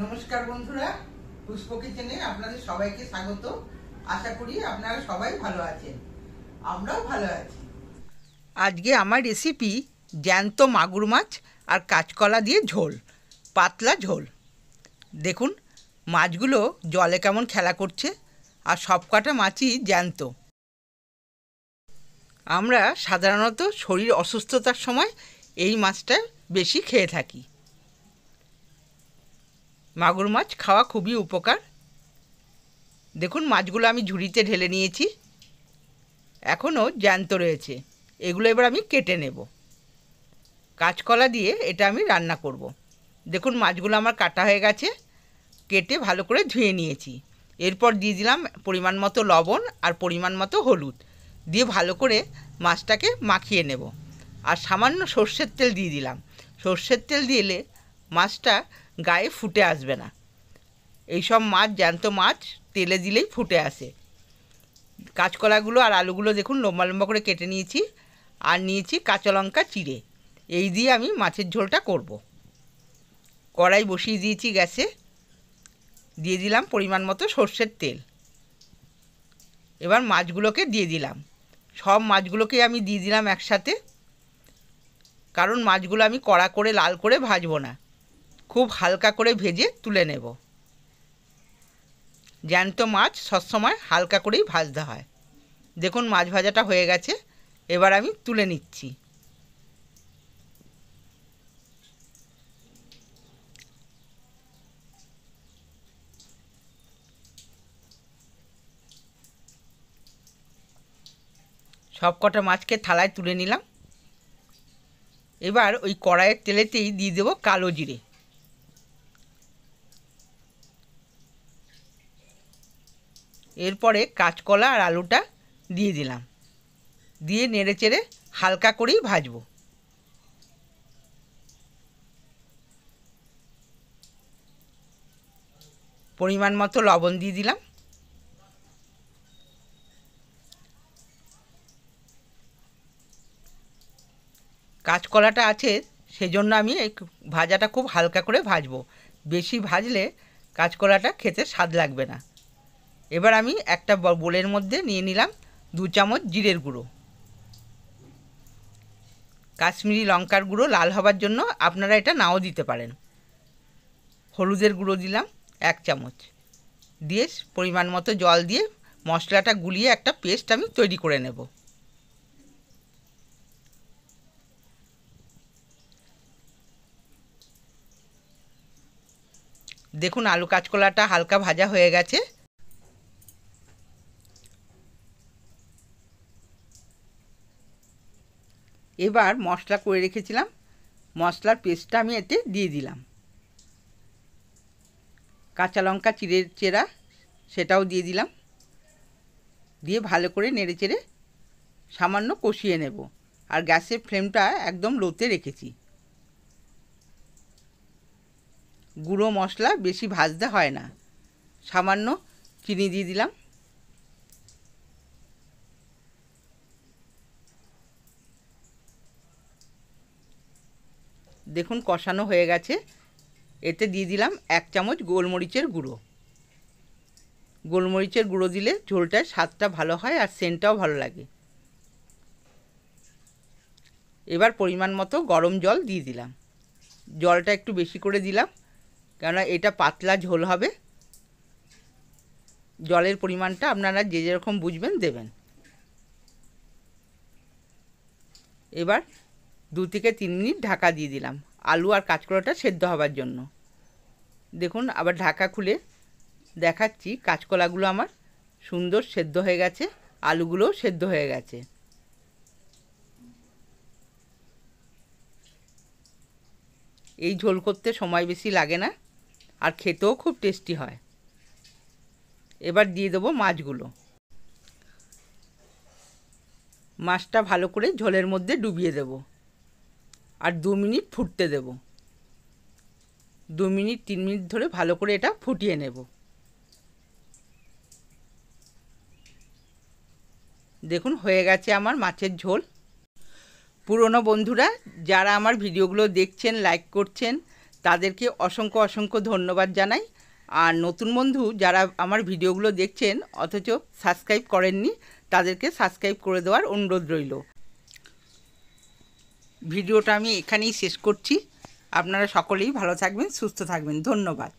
নমস্কার বন্ধুরা, পুষ্প কিচেনে আপনাদের সবাইকে স্বাগত। আশা করি আপনারা সবাই ভালো আছেন, আমরাও ভালো আছি। আজকে আমার রেসিপি জ্যান্ত মাগুর মাছ আর কাঁচকলা দিয়ে ঝোল, পাতলা ঝোল। দেখুন মাছগুলো জলে কেমন খেলা করছে, আর সব কটা মাছই জ্যান্ত। আমরা সাধারণত শরীর অসুস্থতার সময় এই মাছটা বেশি খেয়ে থাকি। মাগুর মাছ খাওয়া খুবই উপকার। দেখুন মাছগুলো আমি ঝুড়িতে ঢেলে নিয়েছি, এখনও জ্যান্ত রয়েছে। এগুলো এবার আমি কেটে নেব। কাঁচকলা দিয়ে এটা আমি রান্না করব। দেখুন মাছগুলো আমার কাটা হয়ে গেছে, কেটে ভালো করে ধুয়ে নিয়েছি। এরপর দিয়ে দিলাম পরিমাণ মতো লবণ আর পরিমাণ মতো হলুদ, দিয়ে ভালো করে মাছটাকে মাখিয়ে নেব। আর সামান্য সর্ষের তেল দিয়ে দিলাম। সর্ষের তেল দিলে মাছটা গায়ে ফুটে আসবে না। এইসব মাছ, জ্যান্ত মাছ তেলে দিলেই ফুটে আসে। কাঁচকলাগুলো আর আলুগুলো দেখুন লম্বা লম্বা করে কেটে নিয়েছি, আর নিয়েছি কাঁচা লঙ্কা চিড়ে। এই দিয়ে আমি মাছের ঝোলটা করব। কড়াই বসিয়ে দিয়েছি গ্যাসে, দিয়ে দিলাম পরিমাণ মতো সর্ষের তেল। এবার মাছগুলোকে দিয়ে দিলাম। সব মাছগুলোকে আমি দিয়ে দিলাম একসাথে, কারণ মাছগুলো আমি কড়া করে লাল করে ভাজবো না, খুব হালকা করে ভেজে তুলে নেব। জ্যান্ত মাছ সবসময় হালকা করেই ভাজতে হয়। দেখুন মাছ ভাজাটা হয়ে গেছে, এবার আমি তুলে নিচ্ছি। সব কটা মাছকে থালায় তুলে নিলাম। এবার ওই কড়াইয়ের তেলেতেই দিয়ে দেবো কালো জিরে। এরপরে কাঁচকলা আর আলুটা দিয়ে দিলাম, দিয়ে নেড়ে চেড়ে হালকা করেই ভাজবো। পরিমাণ মতো লবণ দিয়ে দিলাম। কাঁচকলাটা আছে সেজন্য আমি এই ভাজাটা খুব হালকা করে ভাজবো। বেশি ভাজলে কাঁচকলাটা খেতে স্বাদ লাগবে না। এবার আমি একটা বোলের মধ্যে নিয়ে নিলাম 2 চামচ জিরের গুঁড়ো, কাশ্মীরি লঙ্কার গুঁড়ো লাল হবার জন্য, আপনারা এটা নাও দিতে পারেন। হলুদের গুঁড়ো দিলাম 1 চামচ, দিয়ে পরিমাণ মতো জল দিয়ে মশলাটা গুলিয়ে একটা পেস্ট আমি তৈরি করে নেব। দেখুন আলু কাঁচকলাটা হালকা ভাজা হয়ে গেছে। এবার মশলা করে রেখেছিলাম, মশলার পেস্টটা আমি এতে দিয়ে দিলাম। কাঁচা লঙ্কা চেরা সেটাও দিয়ে দিলাম, দিয়ে ভালো করে নেড়ে চেড়ে সামান্য কষিয়ে নেব। আর গ্যাসের ফ্লেমটা একদম লোতে রেখেছি। গুঁড়ো মশলা বেশি ভাজতে হয় না। সামান্য চিনি দিয়ে দিলাম। দেখুন কষানো হয়ে গেছে। এতে দিয়ে দিলাম 1 চামচ গোলমরিচের গুঁড়ো। গোলমরিচের গুঁড়ো দিলে ঝোলটার স্বাদটা ভালো হয় আর সেন্টটাও ভালো লাগে। এবার পরিমাণ মতো গরম জল দিয়ে দিলাম। জলটা একটু বেশি করে দিলাম, কেননা এটা পাতলা ঝোল হবে। জলের পরিমাণটা আপনারা যে যেরকম বুঝবেন দেবেন। এবার 2 থেকে 3 মিনিট ঢাকা দিয়ে দিলাম আলু আর কাঁচকলাটা সেদ্ধ হবার জন্য। দেখুন আবার ঢাকা খুলে দেখাচ্ছি, কাঁচকলাগুলো আমার সুন্দর সেদ্ধ হয়ে গেছে, আলুগুলোও সেদ্ধ হয়ে গেছে। এই ঝোল করতে সময় বেশি লাগে না, আর খেতেও খুব টেস্টি হয়। এবার দিয়ে দেবো মাছগুলো। মাছটা ভালো করে ঝোলের মধ্যে ডুবিয়ে দেব, আর 2 মিনিট ফুটতে দেব। 2 মিনিট 3 মিনিট ধরে ভালো করে এটা ফুটিয়ে নেব। দেখুন হয়ে গেছে আমার মাছের ঝোল। পুরনো বন্ধুরা যারা আমার ভিডিওগুলো দেখছেন, লাইক করছেন, তাদেরকে অসংখ্য অসংখ্য ধন্যবাদ জানাই। আর নতুন বন্ধু যারা আমার ভিডিওগুলো দেখছেন অথচ সাবস্ক্রাইব করেননি, তাদেরকে সাবস্ক্রাইব করে দেওয়ার অনুরোধ রইল। ভিডিওটা আমি এখানেই শেষ করছি। আপনারা সকলেই ভালো থাকবেন, সুস্থ থাকবেন। ধন্যবাদ।